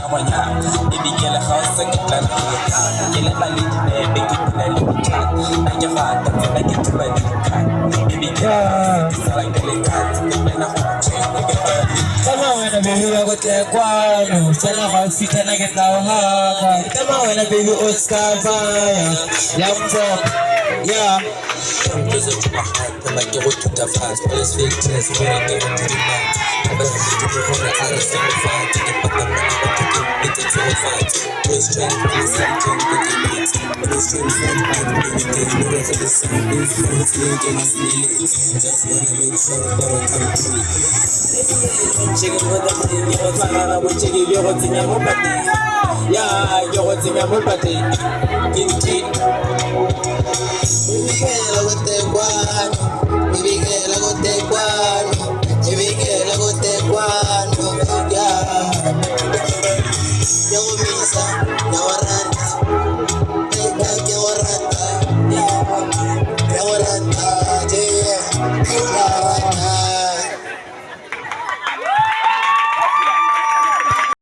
Baby girl, house and get like you let my little baby get to the little chat. And your heart, I get to my little cat. Baby girl, it's like the little cat. When I hold you, come on, when a baby, I got the guano. Send a house, you can get now. Come on, when a baby, Oscar, yeah. Present to my heart, I'm like, you to the fast, but it's fake test, when I get into the night. I'm going to do the other thing to fight, to get back the money, but to get it to a fight. We're straight from the center, with the leads. We're straight from the line, baby, there's no way to the sun. It's from the stage, and it's neat. Just wanna make sure that I come true. Chicken with the thing, you're a with chicken, you're a thing, I'm a party. Yeah, you're a thing, I'm a party. Kingtee. Baby girl, I got that one. Baby girl, I got that one. Baby girl, I got that one. Yeah. Yo, Misa.